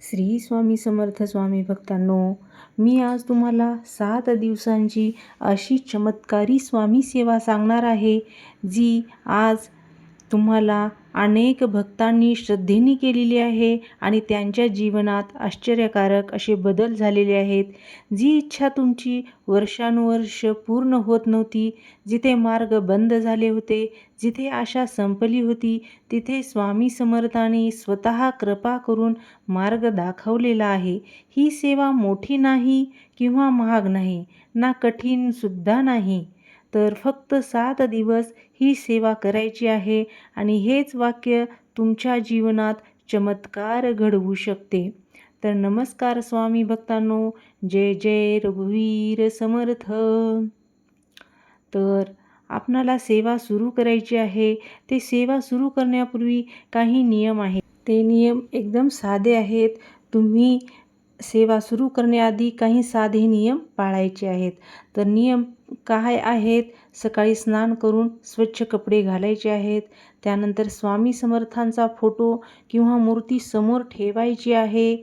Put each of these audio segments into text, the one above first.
श्री स्वामी समर्थ स्वामी भक्तांनो, मी आज तुम्हाला 7 दिवसांची अशी चमत्कारी स्वामी सेवा सांगणार आहे, जी आज तुम्हाला अनेक भक्तांनी श्रद्धेने केलेली आहे आणि त्यांच्या जीवनात आश्चर्यकारक असे बदल झालेले आहेत. जी इच्छा तुमची वर्षानुवर्ष पूर्ण होत नव्हती, जिथे मार्ग बंद झाले होते, जिथे आशा संपली होती, तिथे स्वामी समर्थांनी स्वतः कृपा करून मार्ग दाखवलेला आहे. ही सेवा मोठी नाही किंवा महाग नाही, ना कठीण सुद्धा नाही, तर फक्त 7 दिवस ही सेवा करायची आहे आणि हेच वाक्य तुमच्या जीवनात चमत्कार घडवू शकते. तर नमस्कार स्वामी भक्तांनो, जय जय रघुवीर समर्थ. तर आपणाला सेवा सुरू करायची आहे. ते सेवा सुरू करण्यापूर्वी काही नियम आहेत. ते नियम एकदम साधे आहेत. तुम्ही सेवा सुरू करण्याआधी काही साधे नियम पाळायचे आहेत. तर नियम काय आहेत? सकाळी स्नान करून स्वच्छ कपडे घालायचे आहेत. त्यानंतर स्वामी समर्थांचा फोटो किंवा मूर्ती समोर ठेवायची आहे.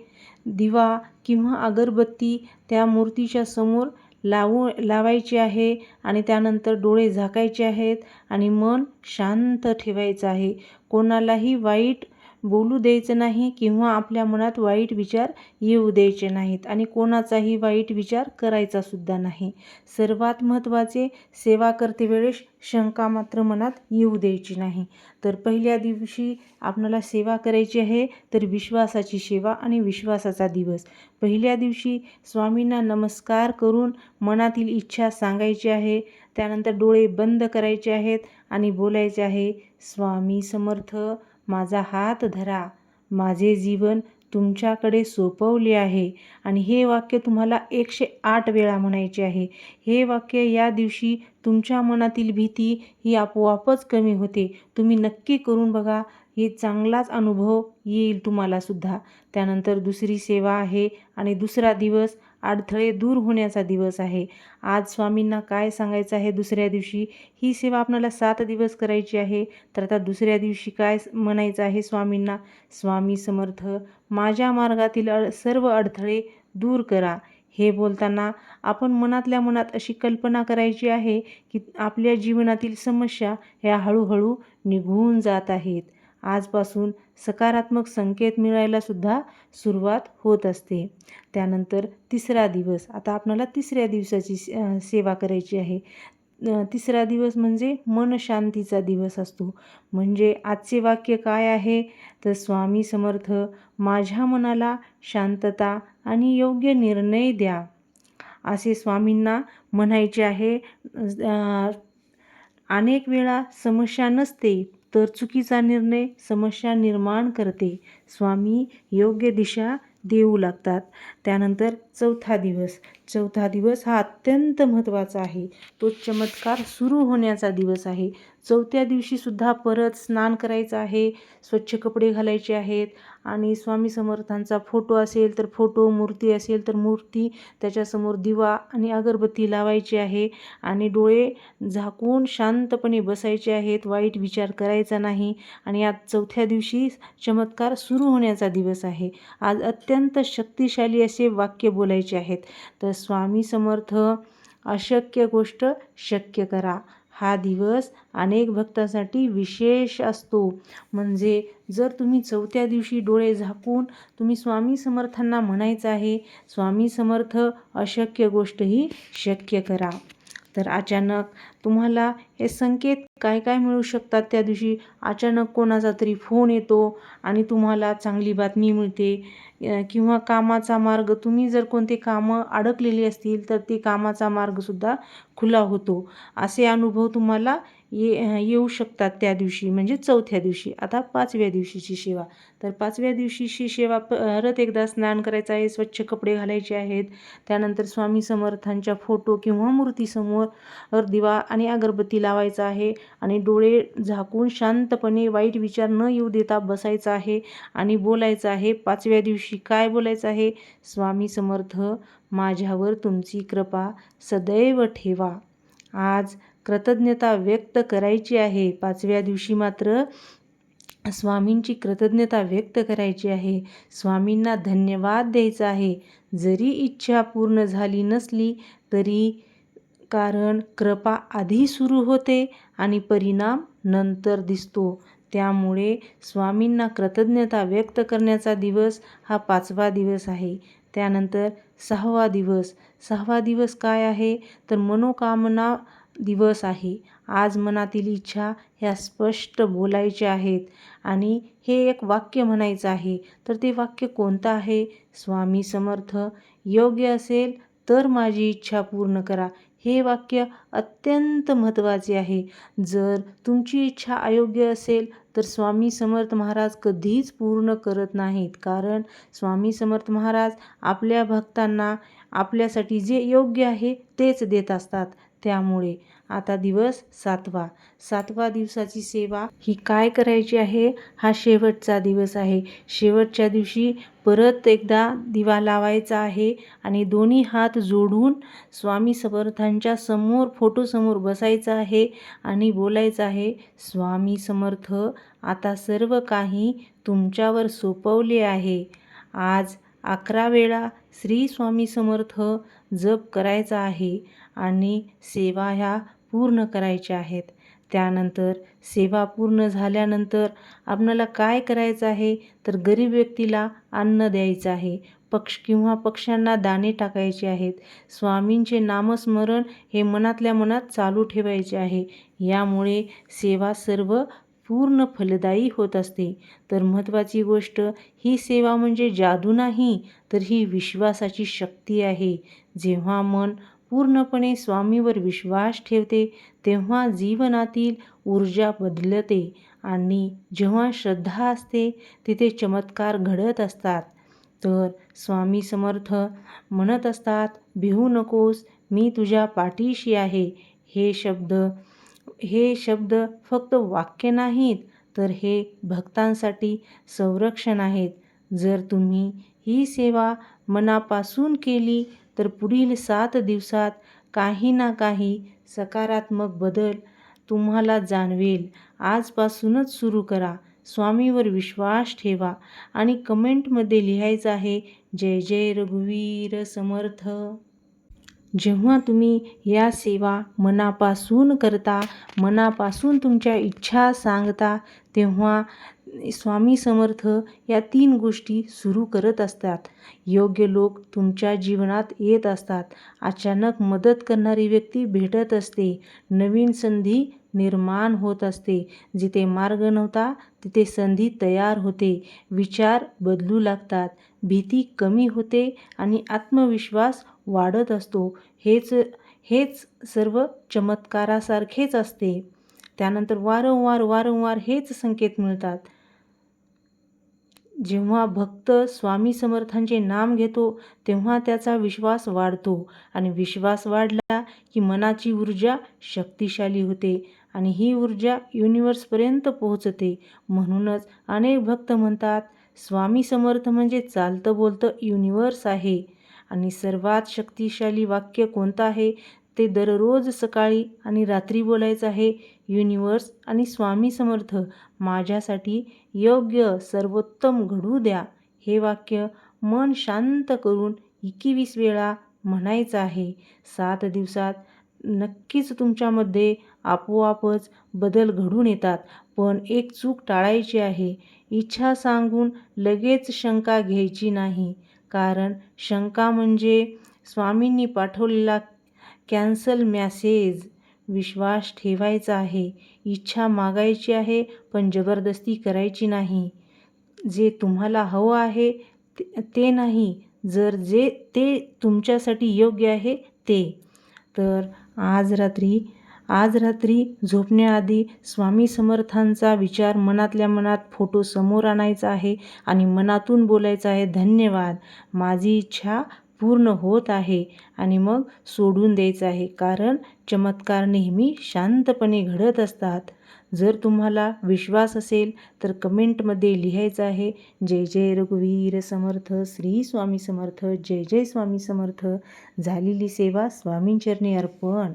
दिवा किंवा अगरबत्ती त्या मूर्तीच्या समोर लावायची आहे आणि त्यानंतर डोळे झाकायचे आहेत आणि मन शांत ठेवायचं आहे. कोणालाही वाईट बोलू द्यायचं नाही किंवा आपल्या मनात वाईट विचार येऊ द्यायचे नाहीत आणि कोणाचाही वाईट विचार करायचा सुद्धा नाही. सर्वात महत्त्वाचे, सेवा करते वेळेस शंका मात्र मनात येऊ द्यायची नाही. तर पहिल्या दिवशी आपल्याला सेवा करायची आहे, तर विश्वासाची सेवा आणि विश्वासाचा दिवस. पहिल्या दिवशी स्वामींना नमस्कार करून मनातील इच्छा सांगायची आहे. त्यानंतर डोळे बंद करायचे आहेत आणि बोलायचे आहे, स्वामी समर्थ, माझा हात धरा, माझे जीवन तुमच्याकडे सोपवले आहे. आणि हे वाक्य तुम्हाला 108 वेळा म्हणायचे आहे. हे वाक्य या दिवशी तुमच्या मनातील भीती ही आपोआपच कमी होते. तुम्ही नक्की करून बघा, हे चांगलाच अनुभव येईल तुम्हाला सुद्धा. त्यानंतर दुसरी सेवा आहे आणि दुसरा दिवस अडथळे दूर होण्याचा दिवस आहे. आज स्वामींना काय सांगायचं आहे दुसऱ्या दिवशी? ही सेवा आपल्याला 7 दिवस करायची आहे. तर आता दुसऱ्या दिवशी काय म्हणायचं आहे स्वामींना? स्वामी समर्थ, माझ्या मार्गातील सर्व अडथळे दूर करा. हे बोलताना आपण मनातल्या मनात अशी कल्पना करायची आहे की आपल्या जीवनातील समस्या ह्या हळूहळू निघून जात आहेत. आजपासून सकारात्मक संकेत मिळायला सुद्धा सुरुवात होत असते. त्यानंतर तिसरा दिवस, आता आपल्याला तिसऱ्या दिवसाची सेवा करायची आहे. तिसरा दिवस म्हणजे मन शांतीचा दिवस असतो. म्हणजे आजचे वाक्य काय आहे? तर स्वामी समर्थ, माझ्या मनाला शांतता आणि योग्य निर्णय द्या, असे स्वामींना म्हणायचे आहे. अनेक वेळा समस्या नसते, तर चुकीचा निर्णय समस्या निर्माण करते. स्वामी योग्य दिशा देऊ लागतात. त्यानंतर चौथा दिवस हा अत्यंत महत्त्वाचा आहे. तो चमत्कार सुरू होण्याचा दिवस आहे. चौथ्या दिवशीसुद्धा परत स्नान करायचं आहे, स्वच्छ कपडे घालायचे आहेत आणि स्वामी समर्थांचा फोटो असेल तर फोटो, मूर्ती असेल तर मूर्ती, त्याच्यासमोर दिवा आणि अगरबत्ती लावायची आहे आणि डोळे झाकून शांतपणे बसायचे आहेत. वाईट विचार करायचा नाही. आणि आज चौथ्या दिवशी चमत्कार सुरू होण्याचा दिवस आहे. आज अत्यंत शक्तिशाली असे वाक्य बोलायचे आहेत. तर स्वामी समर्थ, अशक्य गोष्ट शक्य करा. हा दिवस अनेक भक्तांसाठी विशेष असतो. म्हणजे जर तुम्ही चौथ्या दिवशी डोळे झाकून तुम्ही स्वामी समर्थांना म्हणायचं आहे, स्वामी समर्थ, अशक्य गोष्टही शक्य करा. तर अचानक तुम्हाला हे संकेत काय काय मिळू शकतात त्या दिवशी? अचानक कोणाचा तरी फोन येतो आणि तुम्हाला चांगली बातमी मिळते किंवा कामाचा मार्ग, तुम्ही जर कोणते कामं अडकलेली असतील तर ते कामाचा मार्गसुद्धा खुला होतो. असे अनुभव तुम्हाला येऊ शकतात त्या दिवशी, म्हणजे चौथ्या दिवशी. आता 5व्या दिवशीची सेवा. तर 5व्या दिवशीची सेवा परत एकदा स्नान करायचं आहे, स्वच्छ कपडे घालायचे आहेत. त्यानंतर स्वामी समर्थांच्या फोटो किंवा मूर्तीसमोर दिवा आणि अगरबत्ती लावायचा आहे आणि डोळे झाकून शांतपणे वाईट विचार न येऊ देता बसायचं आहे आणि बोलायचं आहे. 5व्या दिवशी काय बोलायचं आहे? स्वामी समर्थ, माझ्यावर तुमची कृपा सदैव ठेवा. आज कृतज्ञता व्यक्त करायची आहे. 5व्या दिवशी मात्र स्वामींची कृतज्ञता व्यक्त करायची आहे. स्वामींना धन्यवाद द्यायचा आहे. जरी इच्छा पूर्ण झाली नसली तरी, कारण कृपा आधी सुरू होते आणि परिणाम नंतर दिसतो. त्यामुळे स्वामींना कृतज्ञता व्यक्त करण्याचा दिवस हा 5वा दिवस आहे. त्यानंतर 6वा दिवस. 6वा दिवस काय आहे तर मनोकामना दिवस आहे. आज मनातील इच्छा ह्या स्पष्ट बोलायच्या आहेत आणि हे एक वाक्य म्हणायचं आहे. तर ते वाक्य कोणतं आहे? स्वामी समर्थ, योग्य असेल तर माझी इच्छा पूर्ण करा. हे वाक्य अत्यंत महत्त्वाचे आहे. जर तुमची इच्छा अयोग्य असेल तर स्वामी समर्थ महाराज कधीच पूर्ण करत नाहीत. कारण स्वामी समर्थ महाराज आपल्या भक्तांना आपल्यासाठी जे योग्य आहे तेच देत असतात. त्यामुळे आता दिवस 7वा. 7वा दिवसाची सेवा ही काय करायची आहे? हा शेवटचा दिवस आहे. शेवटच्या दिवशी परत एकदा दिवा लावायचा आहे आणि दोन्ही हात जोडून स्वामी समर्थांच्या समोर फोटोसमोर बसायचं आहे आणि बोलायचं आहे, स्वामी समर्थ, आता सर्व काही तुमच्यावर सोपवले आहे. आज 11 वेळा श्री स्वामी समर्थ जप करायचा आहे आणि सेवा ह्या पूर्ण करायच्या आहेत. त्यानंतर सेवा पूर्ण झाल्यानंतर आपल्याला काय करायचं आहे तर गरीब व्यक्तीला अन्न द्यायचं आहे. पक्ष्यांना दाणे टाकायचे आहेत. स्वामींचे नामस्मरण हे मनातल्या मनात चालू ठेवायचे आहे. यामुळे सेवा सर्व पूर्ण फलदायी होत असते. तर महत्त्वाची गोष्ट, ही सेवा म्हणजे जादू नाही तर ही विश्वासाची शक्ती आहे. जेव्हा मन पूर्णपणे स्वामीवर विश्वास ठेवते तेव्हा जीवनातील ऊर्जा बदलते आणि जेव्हा श्रद्धा असते तिथे चमत्कार घडत असतात. तर स्वामी समर्थ म्हणत असतात, भिवू नकोस, मी तुझ्या पाठीशी आहे. हे शब्द फक्त वाक्य नाहीत तर हे भक्तांसाठी संरक्षण आहेत. जर तुम्ही ही सेवा मनापासून केली तर पुढील 7 दिवसात काही ना काही सकारात्मक बदल तुम्हाला जाणवेल. आजपासूनच सुरू करा. स्वामीवर विश्वास ठेवा आणि कमेंटमध्ये लिहायचं आहे, जय जय रघुवीर समर्थ. जेव्हा तुम्ही या सेवा मनापासून करता, मनापासून तुमच्या इच्छा सांगता, तेव्हा स्वामी समर्थ या 3 गोष्टी सुरू करत असतात. योग्य लोक तुमच्या जीवनात येत असतात. अचानक मदत करणारी व्यक्ती भेटत असते. नवीन संधी निर्माण होत असते. जिथे मार्ग नव्हता तिथे संधी तयार होते. विचार बदलू लागतात. भीती कमी होते आणि आत्मविश्वास वाढत असतो. हेच सर्व चमत्कारासारखेच असते. त्यानंतर वारंवार हेच संकेत मिळतात. जेव्हा भक्त स्वामी समर्थांचे नाम घेतो तेव्हा त्याचा विश्वास वाढतो आणि विश्वास वाढला की मनाची ऊर्जा शक्तिशाली होते आणि ही ऊर्जा युनिवर्सपर्यंत पोहोचते. म्हणूनच अनेक भक्त म्हणतात, स्वामी समर्थ म्हणजे चालतं बोलतं युनिवर्स आहे. आणि सर्वात शक्तिशाली वाक्य कोणतं आहे ते दररोज सकाळी आणि रात्री बोलायचं आहे, युनिवर्स आणि स्वामी समर्थ, माझ्यासाठी योग्य सर्वोत्तम घडू द्या. हे वाक्य मन शांत करून 21 वेळा म्हणायचं आहे. 7 दिवसात नक्कीच तुमच्यामध्ये आपोआपच बदल घडून येतात. पण एक चूक टाळायची आहे, इच्छा सांगून लगेच शंका घ्यायची नाही. कारण शंका म्हणजे स्वामींनी पाठवलेला कॅन्सल मेसेज. विश्वास ठेवायचा आहे. इच्छा मागायची आहे पण जबरदस्ती करायची नाही. जे तुम्हाला हवं आहे ते नाही, जे ते तुमच्यासाठी योग्य आहे ते. तर आज रात्री झोपण्याआधी स्वामी समर्थांचा विचार मनातल्या मनात फोटो समोर आणायचा आहे आणि मनातून बोलायचं आहे, धन्यवाद, माझी इच्छा पूर्ण होत आहे. आणि मग सोडून द्यायचं आहे. कारण चमत्कार नेहमी शांतपणे घडत असतात. जर तुम्हाला विश्वास असेल तर कमेंटमध्ये लिहायचं आहे, जय जय रघुवीर समर्थ, श्री स्वामी समर्थ, जय जय स्वामी समर्थ. झालेली सेवा स्वामींचरणी अर्पण.